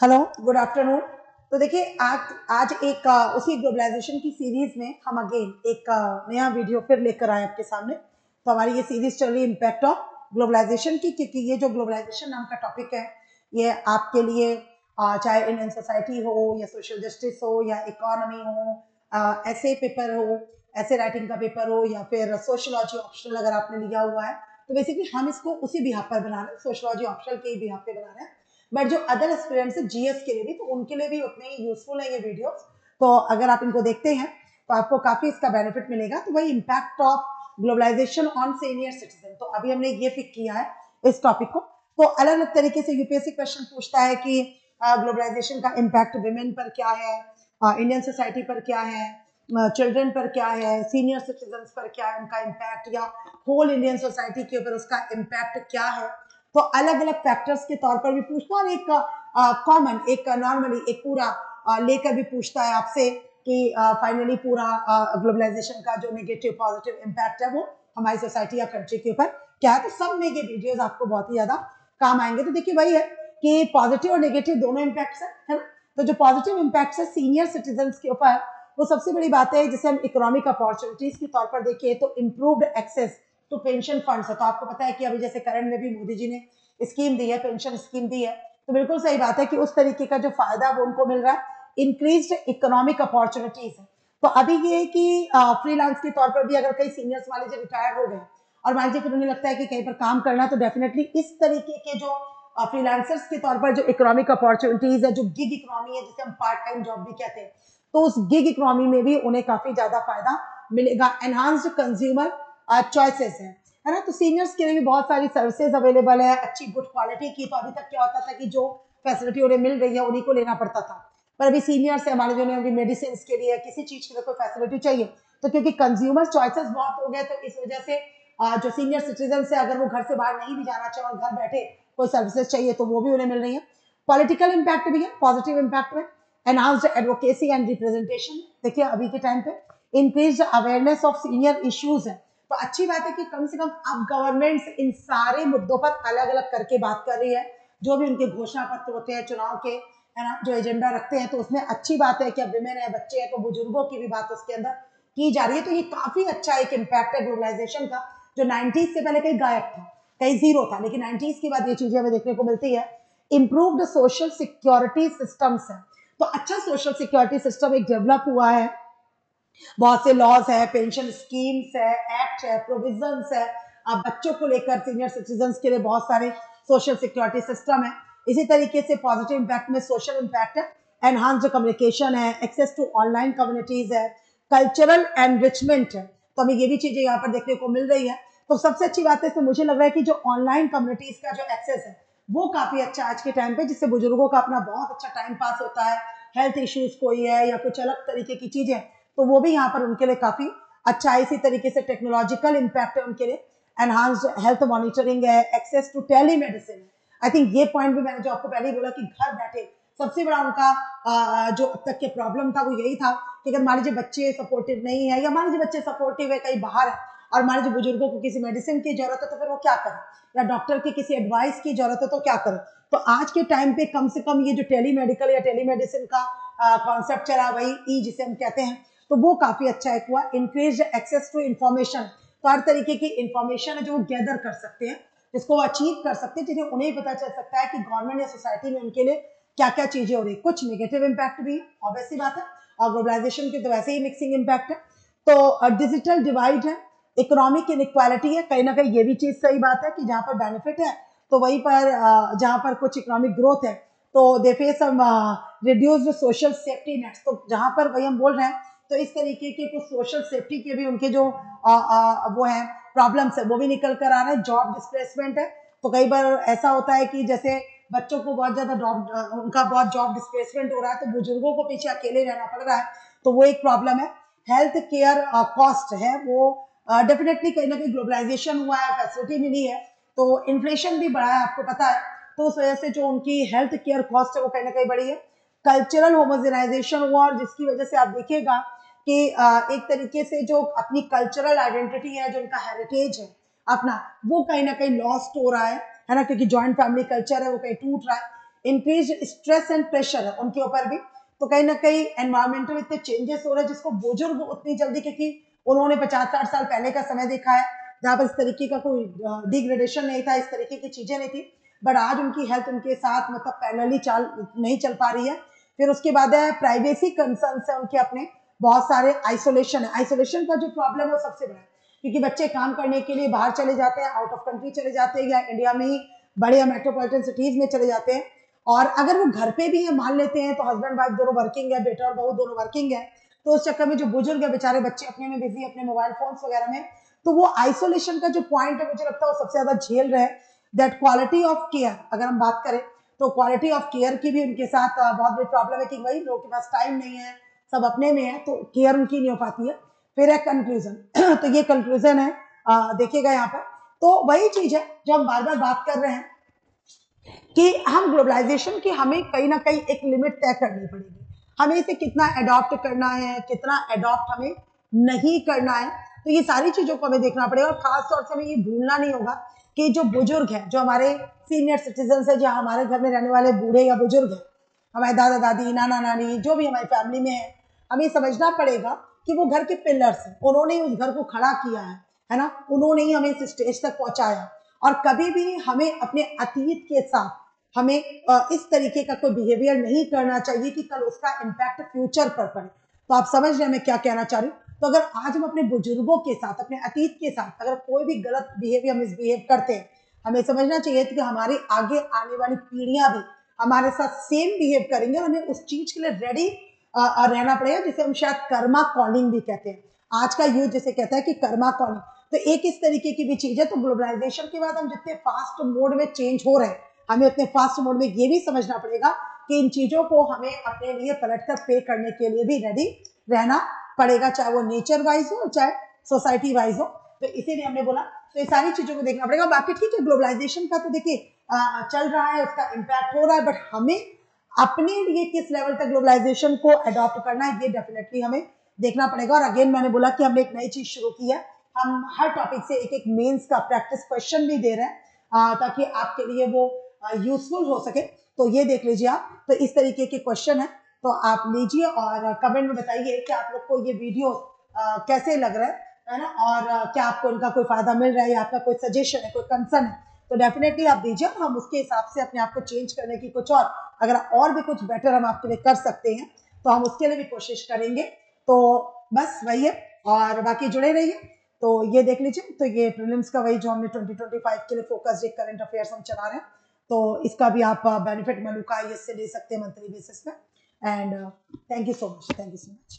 Hello, good afternoon. तो देखिए आज एक उसी ग्लोबलाइजेशन की सीरीज में हम अगेन एक नया वीडियो फिर लेकर आए आपके सामने। तो हमारी ये सीरीज चल रही है इम्पैक्ट ऑफ ग्लोबलाइजेशन की, क्योंकि ये जो ग्लोबलाइजेशन नाम का टॉपिक है ये आपके लिए चाहे इंडियन सोसाइटी हो या सोशल जस्टिस हो या इकोनॉमी हो, ऐसे पेपर हो, ऐसे राइटिंग का पेपर हो या फिर सोशोलॉजी ऑप्शनल अगर आपने लिया हुआ है, तो बेसिकली हम इसको उसी बिहाफ पर बना रहे हैं, सोशोलॉजी ऑप्शनल के ही बिहाफ पे बना रहे हैं। बट जो अदर एस्पिरेंट्स है जीएस के लिए भी, तो उनके लिए भी उतने ही यूजफुल है ये वीडियोस। तो अगर आप इनको देखते हैं तो आपको काफी इसका बेनिफिट मिलेगा। तो वही impact of globalisation on senior citizen, तो अभी हमने ये पिक किया है इस टॉपिक को। तो अलग अलग तरीके से यूपीएससी क्वेश्चन पूछता है कि ग्लोबलाइजेशन का इम्पैक्ट विमेन पर क्या है, इंडियन सोसाइटी पर क्या है, चिल्ड्रन पर क्या है, सीनियर सिटीजन पर क्या है उनका इम्पैक्ट, या होल इंडियन सोसाइटी के ऊपर उसका इम्पैक्ट क्या है। तो अलग अलग फैक्टर्स के तौर पर भी पूछता है और एक कॉमन एक नॉर्मली एक पूरा लेकर भी पूछता है आपसे कि फाइनली पूरा ग्लोबलाइजेशन का जो नेगेटिव पॉजिटिव इम्पैक्ट है वो हमारी सोसाइटी या कंट्री के ऊपर क्या है। तो सब में ये वीडियोस आपको बहुत ही ज्यादा काम आएंगे। तो देखिए वही है कि पॉजिटिव और नेगेटिव दोनों इम्पैक्ट्स है ना। तो जो पॉजिटिव इम्पैक्ट्स है सीनियर सिटीजन के ऊपर, वो सबसे बड़ी बात है जिसे हम इकोनॉमिक अपॉर्चुनिटीज के तौर पर देखें तो इम्प्रूव्ड एक्सेस तो पेंशन फंड्स है। तो आपको पता है कि अभी जैसे करंट में भी मोदी जी ने स्कीम दी है, पेंशन स्कीम दी है, तो बिल्कुल सही बात है कि उस तरीके का जो फायदा वो उनको मिल रहा है, इंक्रीज्ड इकोनॉमिक अपॉर्चुनिटीज है। तो अभी ये कि फ्रीलांस के तौर पर भी अगर कई सीनियर्स वाले जो रिटायर्ड हो गए और मान लीजिए फिर उन्हें लगता है कि कहीं पर काम करना, तो डेफिनेटली इस तरीके के जो फ्रीलांसर्स के तौर पर जो इकोनॉमिक अपॉर्चुनिटीज है, जो गिग इकोनॉमी है जिसे हम पार्ट टाइम जॉब भी कहते हैं, तो उस गिग इकोनॉमी में भी उन्हें काफी ज्यादा फायदा मिलेगा। एनहांस्ड कंज्यूमर चॉइसेस है ना। तो सीनियर्स के लिए भी बहुत सारी सर्विसेज अवेलेबल है अच्छी गुड क्वालिटी की। तो अभी तक क्या होता था कि जो फैसिलिटी उन्हें मिल रही है उन्हीं को लेना पड़ता था, पर अभी सीनियर्स है हमारे, जो अभी मेडिसिन के लिए किसी चीज के लिए कोई फैसिलिटी चाहिए, तो क्योंकि कंज्यूमर चॉइसेस बहुत हो गए, तो इस वजह से जो सीनियर सिटीजन है अगर वो घर से बाहर नहीं भी जाना चाहे और घर बैठे कोई सर्विसेज चाहिए तो वो भी उन्हें मिल रही है। पॉलिटिकल इम्पैक्ट भी है पॉजिटिव इम्पैक्ट में, एनहांस्ड एडवोकेसी एंड रिप्रेजेंटेशन। देखिए अभी के टाइम पे increase awareness of senior issues है। तो अच्छी बात है कि कम से कम अब गवर्नमेंट्स इन सारे मुद्दों पर अलग अलग करके बात कर रही है, जो भी उनके घोषणा पत्र होते हैं चुनाव के, है ना, जो एजेंडा रखते हैं, तो उसमें अच्छी बात है कि अब विमेन है, बच्चे हैं, तो बुजुर्गों की भी बात उसके अंदर की जा रही है। तो ये काफी अच्छा एक इम्पैक्ट है ग्लोबलाइजेशन का, जो 90s से पहले कहीं गायब था, कहीं जीरो था, लेकिन 90s के बाद ये चीजें हमें देखने को मिलती है। इम्प्रूव्ड सोशल सिक्योरिटी सिस्टम्स है, तो अच्छा सोशल सिक्योरिटी सिस्टम एक डेवलप हुआ है। बहुत से लॉज है, पेंशन स्कीम्स है, एक्ट है, प्रोविजंस है, अब बच्चों को लेकर सीनियर सिटीजन के लिए बहुत सारे सोशल सिक्योरिटी सिस्टम है। इसी तरीके से पॉजिटिव इम्पैक्ट में सोशल इम्पैक्ट है, एनहांस कम्युनिकेशन है, एक्सेस टू ऑनलाइन कम्युनिटीज है, कल्चरल एनरिचमेंट है। तो हमें ये भी चीजें यहाँ पर देखने को मिल रही है। तो सबसे अच्छी बात है इसमें मुझे लग रहा है कि जो ऑनलाइन कम्युनिटीज का जो एक्सेस है वो काफी अच्छा आज के टाइम पे, जिससे बुजुर्गों का अपना बहुत अच्छा टाइम पास होता है। हेल्थ इश्यूज कोई है या कुछ अलग तरीके की चीजें, तो वो भी यहाँ पर उनके लिए काफी अच्छा है। इसी तरीके से टेक्नोलॉजिकल इम्पैक्ट है उनके लिए, एनहांस्ड हेल्थ मॉनिटरिंग है, एक्सेस टू टेलीमेडिसिन है। आई थिंक ये पॉइंट भी मैंने जो आपको पहले ही बोला कि घर बैठे सबसे बड़ा उनका जो अब तक के प्रॉब्लम था वो यही था कि अगर मान लीजिए बच्चे सपोर्टिव नहीं है, या मान लीजिए बच्चे सपोर्टिव है कहीं बाहर है, और मान लीजिए बुजुर्गों को किसी मेडिसिन की जरूरत है, तो फिर वो क्या करें, या डॉक्टर की किसी एडवाइस की जरूरत है तो क्या करें। तो आज के टाइम पे कम से कम ये जो टेलीमेडिकल या टेलीमेडिसिन का कॉन्सेप्ट चला, वही ई जिसे हम कहते हैं, तो वो काफी अच्छा एक हुआ। इंक्रीज एक्सेस टू इन्फॉर्मेशन, तो हर तरीके की इन्फॉर्मेशन है जो वो गैदर कर सकते हैं, जिसको वो अचीव कर सकते हैं, जिन्हें उन्हें पता चल सकता है कि गवर्नमेंट या सोसाइटी में उनके लिए क्या क्या चीजें हो रही है। कुछ नेगेटिव इम्पैक्ट भी है, ऑब्वियसली बात है, और ग्लोबलाइजेशन के तो वैसे ही मिक्सिंग इम्पैक्ट है। तो डिजिटल डिवाइड है, इकोनॉमिक इनइक्वालिटी है, कहीं ना कहीं ये भी चीज सही बात है कि जहां पर बेनिफिट है तो वहीं पर जहां पर कुछ इकोनॉमिक ग्रोथ है तो they face some reduced social safety nets. तो जहां पर वही हम बोल रहे हैं, तो इस तरीके के कुछ सोशल सेफ्टी के भी उनके जो वो है प्रॉब्लम्स है वो भी निकल कर आ रहे हैं। जॉब डिस्प्लेसमेंट है, तो कई बार ऐसा होता है कि जैसे बच्चों को बहुत ज्यादा उनका बहुत जॉब डिस्प्लेसमेंट हो रहा है, तो बुजुर्गों को पीछे अकेले रहना पड़ रहा है, तो वो एक प्रॉब्लम है। हेल्थ केयर कॉस्ट है वो डेफिनेटली कहीं ना कहीं ग्लोबलाइजेशन हुआ है, फैसिलिटी मिली है, तो इन्फ्लेशन भी बढ़ा है आपको पता है, तो उस वजह से जो उनकी हेल्थ केयर कॉस्ट है वो कहीं ना कहीं बढ़ी है। कल्चरल होमोजेनाइजेशन हुआ, और जिसकी वजह से आप देखिएगा कि एक तरीके से जो अपनी कल्चरल आइडेंटिटी है, जो उनका हेरिटेज है अपना, वो कहीं ना कहीं लॉस्ट हो रहा है ना, क्योंकि जॉइंट फैमिली कल्चर है वो कहीं टूट रहा है। इंक्रीज स्ट्रेस एंड प्रेशर है उनके ऊपर भी। तो कहीं ना कहीं एनवायरमेंटल इतने चेंजेस हो रहे हैं जिसको बुजुर्ग उतनी जल्दी, क्योंकि उन्होंने 50-60 साल पहले का समय देखा है जहाँ पर इस तरीके का कोई डिग्रेडेशन नहीं था, इस तरीके की चीजें नहीं थी, बट आज उनकी हेल्थ उनके साथ मतलब पैरेलली नहीं चल पा रही है। फिर उसके बाद है प्राइवेसी कंसर्न्स है उनके अपने, बहुत सारे आइसोलेशन है। आइसोलेशन का जो प्रॉब्लम है वो सबसे बड़ा है, क्योंकि बच्चे काम करने के लिए बाहर चले जाते हैं, आउट ऑफ कंट्री चले जाते हैं, या इंडिया में ही बड़े या मेट्रोपॉलिटन सिटीज में चले जाते हैं। और अगर वो घर पे भी है मान लेते हैं तो हस्बैंड वाइफ दोनों वर्किंग है, बेटा और बहू दोनों वर्किंग है, तो उस चक्कर में जो बुजुर्ग है बेचारे बच्चे अपने में बिजी, अपने मोबाइल फोन्स वगैरह में, तो वो आइसोलेशन का जो पॉइंट है मुझे लगता है वो सबसे ज्यादा झेल रहे हैं। दैट क्वालिटी ऑफ केयर अगर हम बात करें तो क्वालिटी ऑफ केयर की भी उनके साथ बहुत बड़ी प्रॉब्लम है कि भाई लोगों के पास टाइम नहीं है, सब अपने में है, तो केयर उनकी नहीं हो पाती है। फिर है कंक्लूजन तो ये कंक्लूजन है देखिएगा यहाँ पर। तो वही चीज है जो हम बार बार बात कर रहे हैं कि हम ग्लोबलाइजेशन की हमें कहीं ना कहीं एक लिमिट तय करनी पड़ेगी, हमें इसे कितना अडॉप्ट करना है, कितना अडॉप्ट हमें नहीं करना है, तो ये सारी चीजों को हमें देखना पड़ेगा। और खास तौर से हमें ये भूलना नहीं होगा कि जो बुजुर्ग है, जो हमारे सीनियर सिटीजन है, जहाँ हमारे घर में रहने वाले बूढ़े या बुजुर्ग है, हमारे दादा दादी नाना नानी जो भी हमारी फैमिली में है, हमें समझना पड़ेगा कि वो घर के पिलर्स हैं, उन्होंने उस घर को खड़ा किया है ना, उन्होंने ही हमें इस स्टेज तक पहुंचाया। और कभी भी हमें अपने अतीत के साथ हमें इस तरीके का कोई बिहेवियर नहीं करना चाहिए कि कल उसका इम्पैक्ट फ्यूचर पर पड़े। तो आप समझ रहे हैं मैं क्या कहना चाह रही हूँ। तो अगर आज हम अपने बुजुर्गों के साथ, अपने अतीत के साथ अगर कोई भी गलत बिहेवियर मिसबिहेव करते हैं, हमें समझना चाहिए कि हमारी आगे आने वाली पीढ़ियां भी हमारे साथ सेम बिहेव करेंगे, और हमें उस चीज के लिए रेडी रहना पड़ेगा, जिसे हम शायद कर्मा कॉलिंग भी कहते हैं। आज का यूथ जिसे कहता है कि कर्मा कॉलिंग, तो एक इस तरीके की भी चीज है। तो ग्लोबलाइजेशन के बाद हम जितने फास्ट मोड में चेंज हो रहे हैं, हमें उतने फास्ट मोड में ये भी समझना पड़ेगा कि इन चीजों को हमें अपने लिए पलटकर पे करने के लिए भी रेडी रहना पड़ेगा, चाहे वो नेचर वाइज हो चाहे सोसाइटी वाइज हो। तो इसीलिए हमने बोला तो ये सारी चीजों को देखना पड़ेगा। बाकी ठीक है, ग्लोबलाइजेशन का तो देखिए चल रहा है, उसका इम्पैक्ट हो रहा है, बट हमें अपने लिए किस लेवल तक ग्लोबलाइजेशन को अडॉप्ट करना है ये डेफिनेटली हमें देखना पड़ेगा। और अगेन मैंने बोला कि हमने एक नई चीज शुरू की है, हम हर टॉपिक से एक एक मेंस का प्रैक्टिस क्वेश्चन भी दे रहे हैं ताकि आपके लिए वो यूजफुल हो सके। तो ये देख लीजिए आप, तो इस तरीके के क्वेश्चन है, तो आप लीजिए और कमेंट में बताइए कि आप लोग को ये वीडियो कैसे लग रहा है ना, और क्या आपको इनका कोई फायदा मिल रहा है, या आपका कोई सजेशन है, कोई कंसर्न है, तो डेफिनेटली आप दीजिए, हम उसके हिसाब से अपने आप को चेंज करने की कुछ और भी कुछ बेटर हम आपके लिए कर सकते हैं, तो हम उसके लिए भी कोशिश करेंगे। तो बस वही है, और बाकी जुड़े रहिए। तो ये देख लीजिए, तो ये प्रीलिम्स का वही जो हमने 2025 के लिए फोकस्ड एक करंट अफेयर्स हम चला रहे हैं, तो इसका भी आप बेनिफिट मनुका इससे ले सकते हैं मंथली बेसिस पे। And thank you so much, thank you so much.